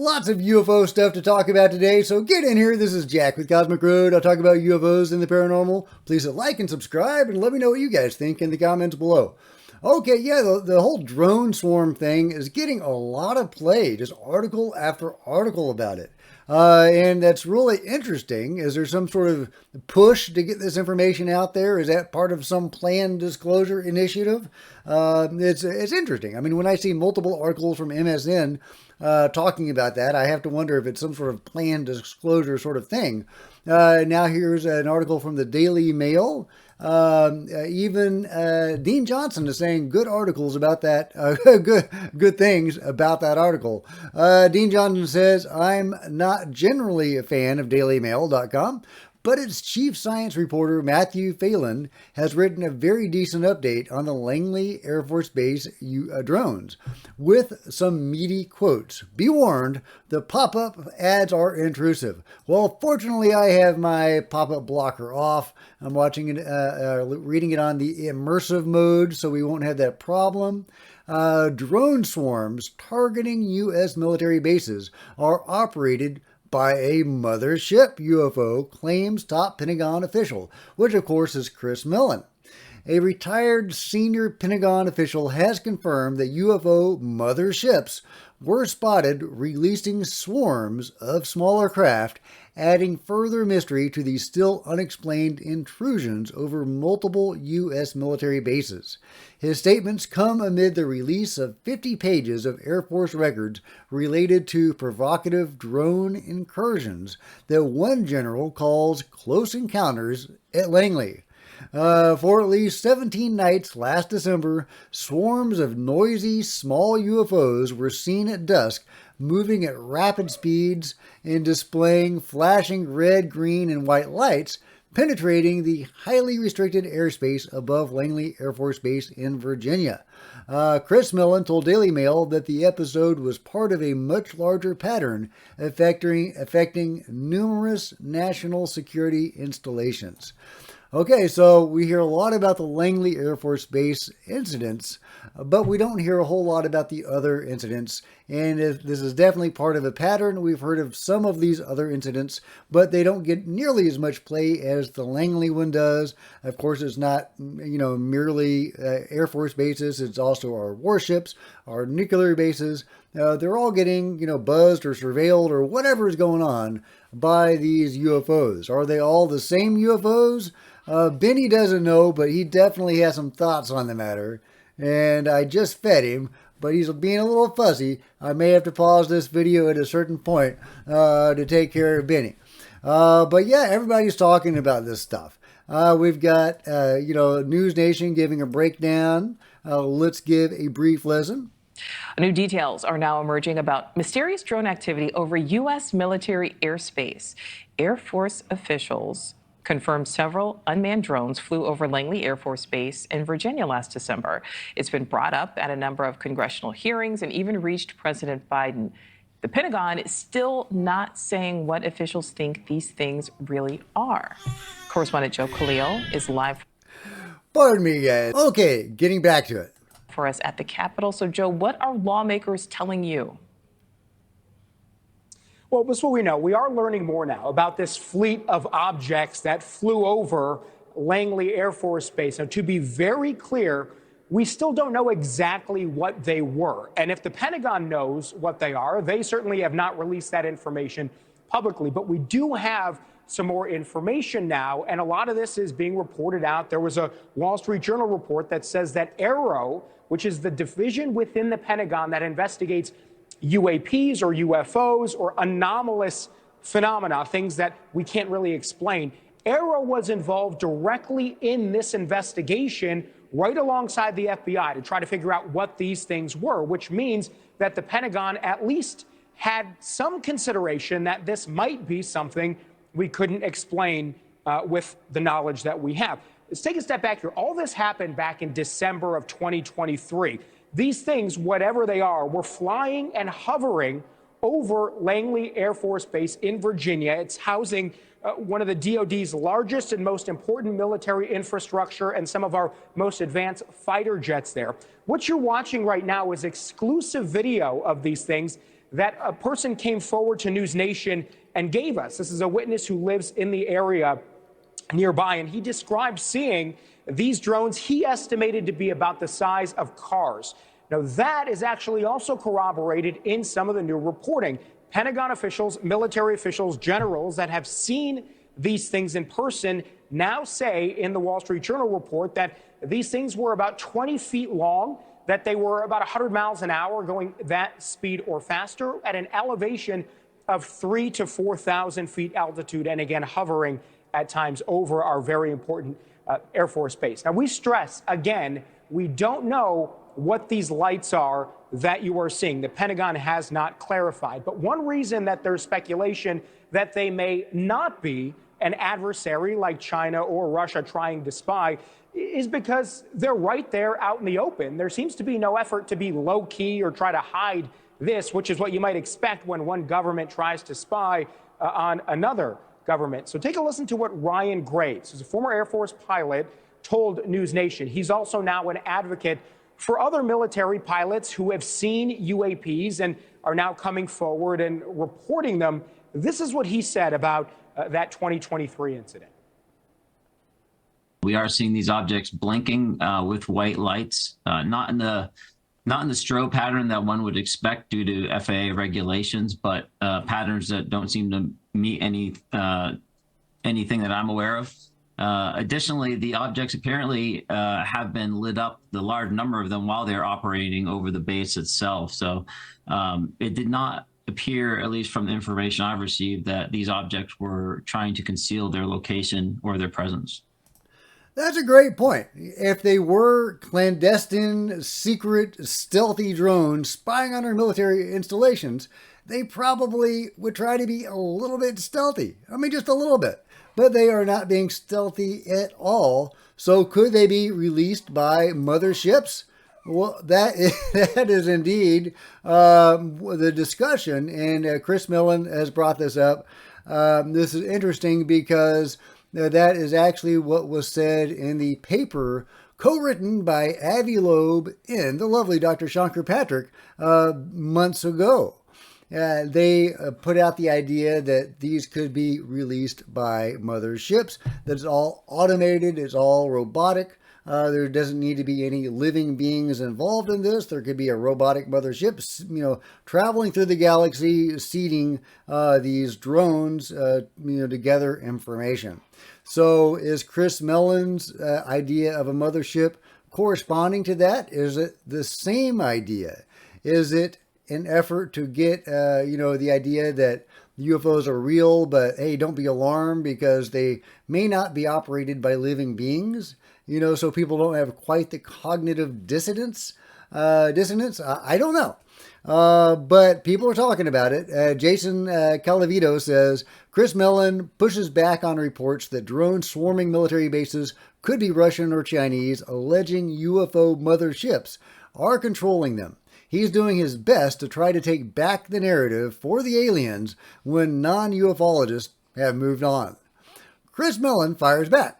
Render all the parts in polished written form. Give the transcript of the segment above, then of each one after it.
lots of UFO stuff to talk about today, so get in here. This is Jack with Cosmic Road. I'll talk about UFOs and the paranormal. Please hit like and subscribe and let me know what you guys think in the comments below. Okay, yeah, the whole drone swarm thing is getting a lot of play, just article after article about it. And that's really interesting. Is there some sort of push to get this information out there? Is that part of some planned disclosure initiative? It's interesting. I mean, when I see multiple articles from MSN talking about that, I have to wonder if it's some sort of planned disclosure sort of thing. Now here's an article from the Daily Mail. Even Dean Johnson is saying good articles about that, good things about that article. Dean Johnson says, I'm not generally a fan of dailymail.com, but its chief science reporter, Matthew Phelan, has written a very decent update on the Langley Air Force Base drones, with some meaty quotes. Be warned, the pop-up ads are intrusive. Well, fortunately, I have my pop-up blocker off. I'm watching it, reading it on the immersive mode, so we won't have that problem. Drone swarms targeting U.S. military bases are operated by a mothership UFO, claims top Pentagon official, which of course is Chris Mellon. A retired senior Pentagon official has confirmed that UFO motherships were spotted releasing swarms of smaller craft, adding further mystery to these still unexplained intrusions over multiple U.S. military bases. His statements come amid the release of 50 pages of Air Force records related to provocative drone incursions that one general calls close encounters at Langley. For at least 17 nights last December, swarms of noisy, small UFOs were seen at dusk, moving at rapid speeds and displaying flashing red, green, and white lights, penetrating the highly restricted airspace above Langley Air Force Base in Virginia. Chris Mellon told Daily Mail that the episode was part of a much larger pattern affecting numerous national security installations. Okay, so we hear a lot about the Langley Air Force Base incidents, but we don't hear a whole lot about the other incidents. And this is definitely part of a pattern. We've heard of some of these other incidents, but they don't get nearly as much play as the Langley one does. Of course, it's not, merely Air Force bases. It's also our warships, our nuclear bases. They're all getting, buzzed or surveilled or whatever is going on by these UFOs. Are they all the same UFOs? Benny doesn't know, but he definitely has some thoughts on the matter. And I just fed him, but he's being a little fussy. I may have to pause this video at a certain point to take care of Benny. But yeah, everybody's talking about this stuff. We've got, News Nation giving a breakdown. Let's give a brief listen. New details are now emerging about mysterious drone activity over U.S. military airspace. Air Force officials confirmed several unmanned drones flew over Langley Air Force Base in Virginia last December. It's been brought up at a number of congressional hearings and even reached President Biden. The Pentagon is still not saying what officials think these things really are. Correspondent Joe Khalil is live. Pardon me, guys. Okay, getting back to it. For us at the Capitol. So, Joe, what are lawmakers telling you? Well, this is what we know. We are learning more now about this fleet of objects that flew over Langley Air Force Base. Now, to be very clear, we still don't know exactly what they were. And if the Pentagon knows what they are, they certainly have not released that information publicly. But we do have some more information now, and a lot of this is being reported out. There was a Wall Street Journal report that says that AARO, which is the division within the Pentagon that investigates UAPs or UFOs or anomalous phenomena, things that we can't really explain. AARO was involved directly in this investigation right alongside the FBI to try to figure out what these things were, which means that the Pentagon at least had some consideration that this might be something we couldn't explain with the knowledge that we have. Let's take a step back here. All this happened back in December of 2023. These things, whatever they are, were flying and hovering over Langley Air Force Base in Virginia. It's housing one of the DoD's largest and most important military infrastructure and some of our most advanced fighter jets there. What you're watching right now is exclusive video of these things that a person came forward to News Nation and gave us. This is a witness who lives in the area nearby, and he described seeing these drones he estimated to be about the size of cars. Now, that is actually also corroborated in some of the new reporting. Pentagon officials, military officials, generals that have seen these things in person now say in the Wall Street Journal report that these things were about 20 feet long, that they were about 100 miles an hour going that speed or faster at an elevation of 3,000 to 4,000 feet altitude, and again, hovering at times over our very important Air Force Base. Now, we stress, again, we don't know what these lights are that you are seeing. The Pentagon has not clarified. But one reason that there's speculation that they may not be an adversary like China or Russia trying to spy is because they're right there out in the open. There seems to be no effort to be low key or try to hide this, which is what you might expect when one government tries to spy on another government. So take a listen to what Ryan Graves, who's a former Air Force pilot, told News Nation. He's also now an advocate for other military pilots who have seen UAPs and are now coming forward and reporting them. This is what he said about that 2023 incident. We are seeing these objects blinking with white lights, not in the strobe pattern that one would expect due to FAA regulations, but patterns that don't seem to meet anything that I'm aware of. Additionally, the objects apparently have been lit up, the large number of them, while they're operating over the base itself. So it did not appear, at least from the information I've received, that these objects were trying to conceal their location or their presence. That's a great point. If they were clandestine, secret, stealthy drones spying on our military installations, they probably would try to be a little bit stealthy. I mean, just a little bit. But they are not being stealthy at all. So could they be released by motherships? Well, that is indeed the discussion. And Chris Millen has brought this up. This is interesting because that is actually what was said in the paper co-written by Avi Loeb and the lovely Dr. Shankar Patrick months ago. They put out the idea that these could be released by motherships, that it's all automated, it's all robotic. There doesn't need to be any living beings involved in this. There could be a robotic mothership, traveling through the galaxy, seeding these drones, to gather information. So is Chris Mellon's idea of a mothership corresponding to that? Is it the same idea? Is it an effort to get, the idea that UFOs are real, but hey, don't be alarmed because they may not be operated by living beings, so people don't have quite the cognitive dissonance. I don't know. But people are talking about it. Jason Calavito says, Chris Mellon pushes back on reports that drones swarming military bases could be Russian or Chinese, alleging UFO motherships are controlling them. He's doing his best to try to take back the narrative for the aliens when non-ufologists have moved on. Chris Mellon fires back.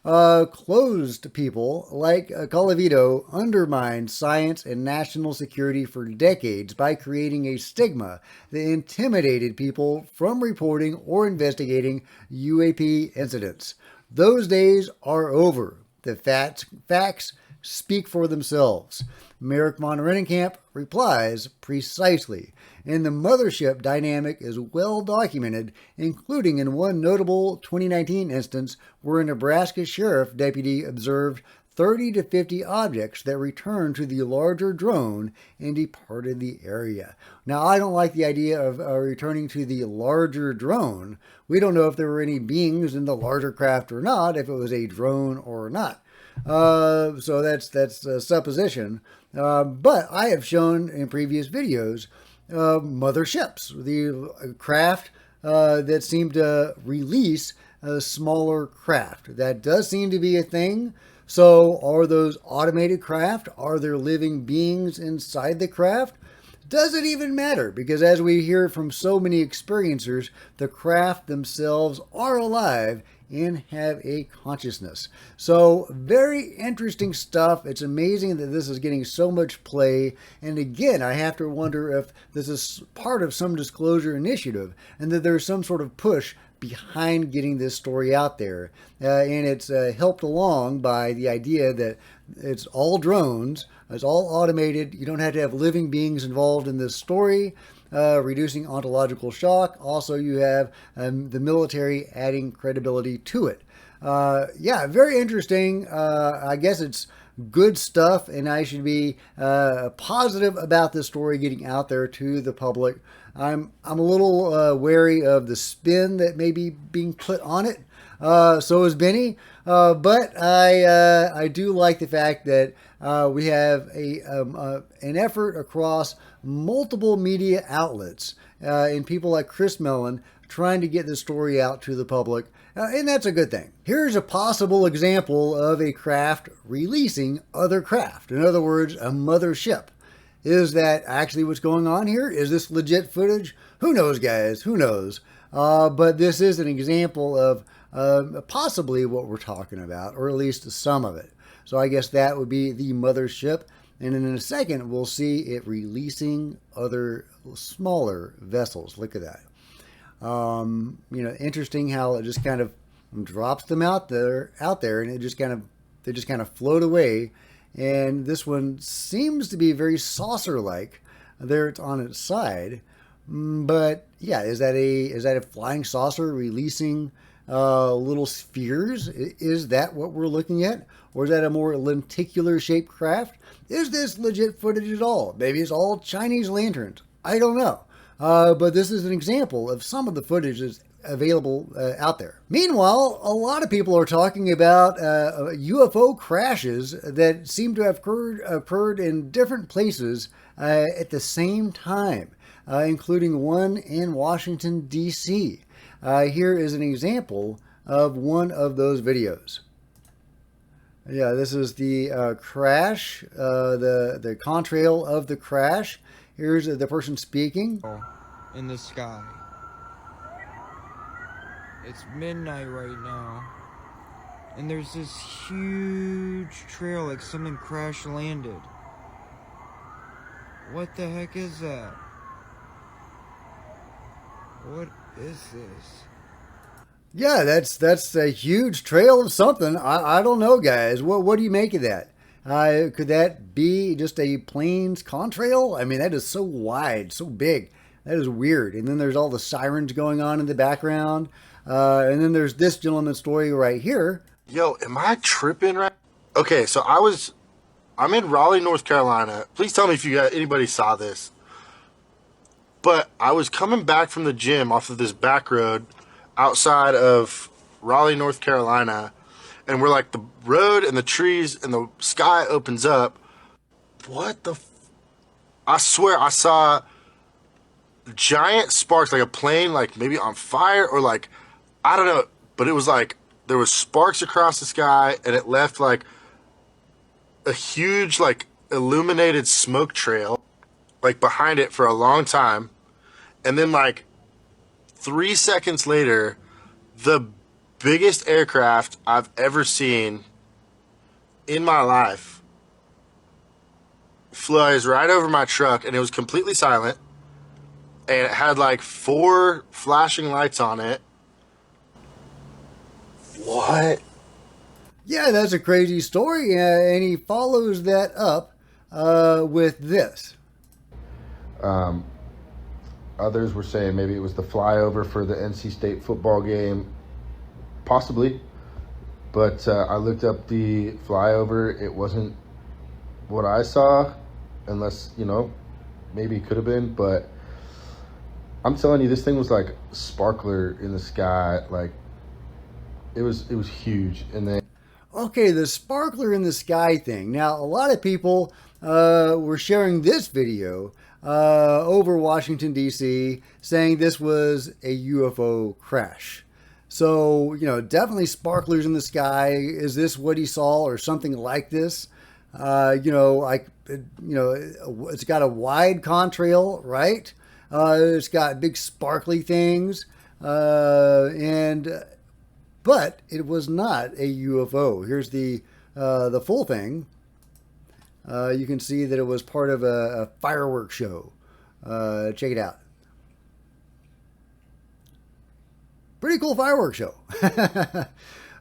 Closed people like Calavito undermined science and national security for decades by creating a stigma that intimidated people from reporting or investigating UAP incidents. Those days are over. The facts speak for themselves. Merrick von Rennenkamp replies precisely, and the mothership dynamic is well documented, including in one notable 2019 instance where a Nebraska sheriff deputy observed 30 to 50 objects that returned to the larger drone and departed the area. Now, I don't like the idea of returning to the larger drone. We don't know if there were any beings in the larger craft or not, if it was a drone or not. So that's a supposition. But I have shown in previous videos motherships, the craft that seem to release a smaller craft. That does seem to be a thing. So are those automated craft? Are there living beings inside the craft? Does it even matter? Because as we hear from so many experiencers, the craft themselves are alive and have a consciousness. So very interesting stuff. It's amazing that this is getting so much play. And again, I have to wonder if this is part of some disclosure initiative and that there's some sort of push behind getting this story out there. And it's helped along by the idea that it's all drones, it's all automated. You don't have to have living beings involved in this story. Reducing ontological shock. Also, you have the military adding credibility to it. Yeah, very interesting. I guess it's good stuff, and I should be positive about this story getting out there to the public. I'm a little wary of the spin that may be being put on it. So is Benny. But I do like the fact that we have an effort across multiple media outlets and people like Chris Mellon trying to get this story out to the public. And that's a good thing. Here's a possible example of a craft releasing other craft. In other words, a mothership. Is that actually what's going on here? Is this legit footage? Who knows, guys? Who knows? But this is an example of possibly what we're talking about, or at least some of it. So I guess that would be the mothership. And then in a second, we'll see it releasing other smaller vessels. Look at that. Interesting how it just kind of drops them out there, and they just kind of float away. And this one seems to be very saucer-like. There it's on its side. But yeah, is that a flying saucer releasing little spheres? Is that what we're looking at? Or is that a more lenticular shaped craft? Is this legit footage at all? Maybe it's all Chinese lanterns. I don't know. But this is an example of some of the footage that's available out there. Meanwhile, a lot of people are talking about UFO crashes that seem to have occurred in different places at the same time, including one in Washington, D.C. Here is an example of one of those videos. Yeah, this is the crash, the contrail of the crash. Here's the person speaking. In the sky. It's midnight right now. And there's this huge trail like something crash landed. What the heck is that? What is this? Yeah, that's a huge trail of something. I don't know, guys. What do you make of that? Could that be just a plains contrail? I mean, that is so wide, so big. That is weird. And then there's all the sirens going on in the background. And then there's this gentleman's story right here. Yo, am I tripping right? Okay, so I'm in Raleigh, North Carolina. Please tell me if anybody saw this. But I was coming back from the gym off of this back road outside of Raleigh, North Carolina. And we're like, the road and the trees and the sky opens up. What the I swear I saw giant sparks, like a plane, like maybe on fire, or like, I don't know. But it was like, there was sparks across the sky, and it left like a huge, like, illuminated smoke trail, like, behind it for a long time. And then, like, 3 seconds later, the biggest aircraft I've ever seen in my life flies right over my truck, and it was completely silent, and it had like 4 flashing lights on it. What? Yeah, that's a crazy story, and he follows that up with this. Others were saying maybe it was the flyover for the NC State football game. Possibly. But I looked up the flyover. It wasn't what I saw, unless, maybe it could have been. But I'm telling you, this thing was like a sparkler in the sky. Like, it was huge. And then, okay, the sparkler in the sky thing. Now, a lot of people were sharing this video over Washington, D.C., saying this was a UFO crash. So, definitely sparklers in the sky. Is this what he saw, or something like this? It's got a wide contrail, right? It's got big sparkly things. And but it was not a UFO. Here's the full thing. You can see that it was part of a fireworks show. Check it out. Pretty cool fireworks show.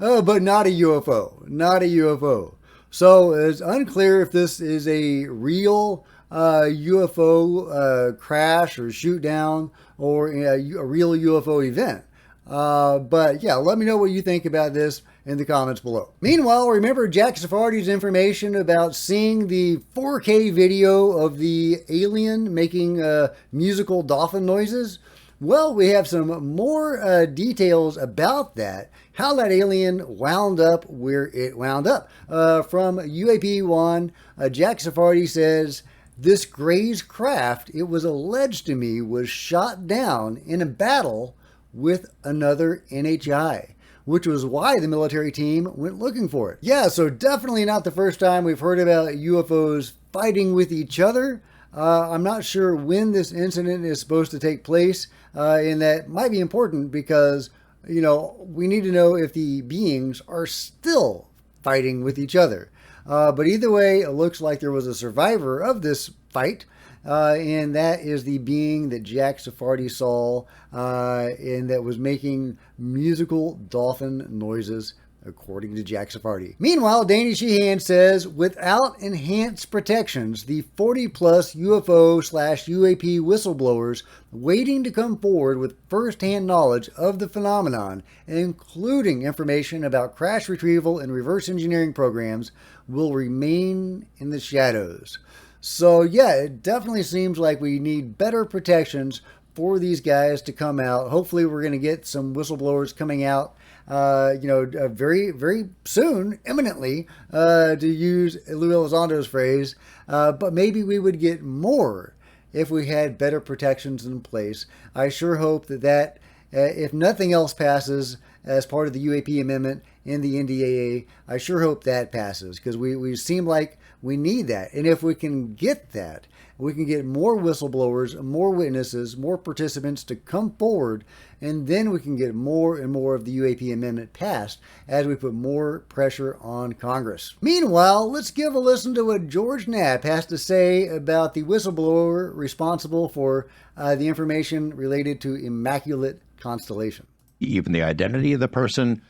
Oh, but not a UFO. Not a UFO. So it's unclear if this is a real UFO crash or shoot down or a real UFO event. But yeah, let me know what you think about this in the comments below. Meanwhile, remember Jack Sephardi's information about seeing the 4K video of the alien making musical dolphin noises? Well, we have some more details about that, how that alien wound up where it wound up. From UAP 1, Jack Sephardi says, this grazed craft, it was alleged to me, was shot down in a battle with another NHI, which was why the military team went looking for it. Yeah, so definitely not the first time we've heard about UFOs fighting with each other. I'm not sure when this incident is supposed to take place, and that might be important because, you know, we need to know if the beings are still fighting with each other. But either way, it looks like there was a survivor of this fight, and that is the being that Jack Sephardi saw, and that was making musical dolphin noises, according to Jack Sephardi. Meanwhile, Danny Sheehan says, without enhanced protections, the 40-plus UFO/UAP whistleblowers waiting to come forward with first-hand knowledge of the phenomenon, including information about crash retrieval and reverse engineering programs, will remain in the shadows. So yeah, it definitely seems like we need better protections for these guys to come out. Hopefully we're going to get some whistleblowers coming out very, very soon, imminently, to use Lou Elizondo's phrase. But maybe we would get more if we had better protections in place. I sure hope that if nothing else passes as part of the UAP amendment in the NDAA, I sure hope that passes, because we seem like we need that. And if we can get that, we can get more whistleblowers, more witnesses, more participants to come forward, and then we can get more and more of the UAP amendment passed as we put more pressure on Congress. Meanwhile, let's give a listen to what George Knapp has to say about the whistleblower responsible for the information related to Immaculate Constellation. Even the identity of the person,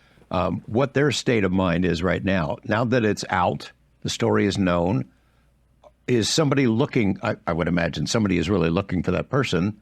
what their state of mind is right now. Now that it's out, the story is known. Is somebody looking, I would imagine somebody is really looking for that person.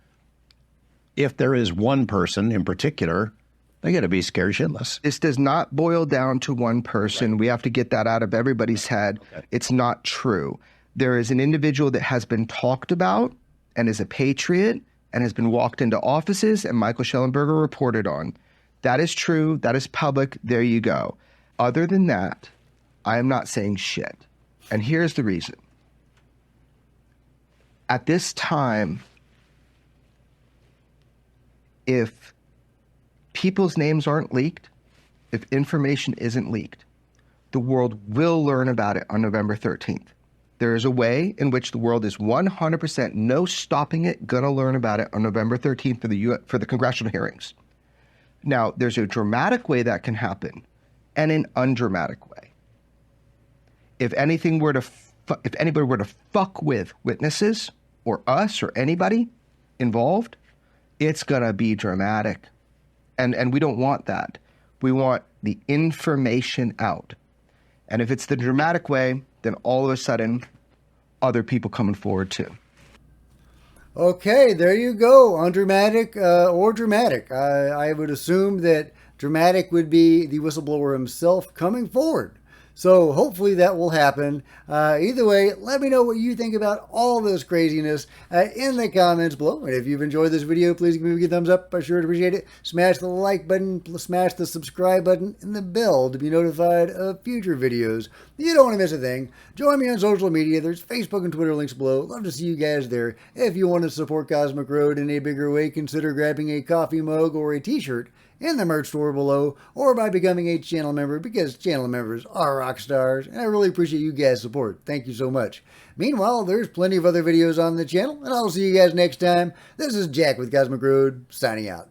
If there is one person in particular, they got to be scared shitless. This does not boil down to one person. Right. We have to get that out of everybody's head. Okay. It's not true. There is an individual that has been talked about and is a patriot and has been walked into offices, and Michael Schellenberger reported on. That is true. That is public. There you go. Other than that, I am not saying shit. And here's the reason. At this time, if people's names aren't leaked, if information isn't leaked, the world will learn about it on November 13th. There is a way in which the world is 100% no stopping it, gonna learn about it on November 13th for the congressional hearings. Now, there's a dramatic way that can happen and an undramatic way. If anybody were to fuck with witnesses or us or anybody involved, it's gonna be dramatic. And we don't want that. We want the information out. And if it's the dramatic way, then all of a sudden, other people coming forward too. Okay, there you go. Undramatic or dramatic. I would assume that dramatic would be the whistleblower himself coming forward. So hopefully that will happen. Either way, let me know what you think about all this craziness in the comments below. And if you've enjoyed this video, please give me a thumbs up. I sure appreciate it. Smash the like button, smash the subscribe button, and the bell to be notified of future videos. You don't want to miss a thing. Join me on social media. There's Facebook and Twitter links below. Love to see you guys there. If you want to support Cosmic Road in a bigger way, consider grabbing a coffee mug or a t-shirt in the merch store below, or by becoming a channel member, because channel members are rock stars, and I really appreciate you guys' support. Thank you so much. Meanwhile, there's plenty of other videos on the channel, and I'll see you guys next time. This is Jack with Cosmic Road, signing out.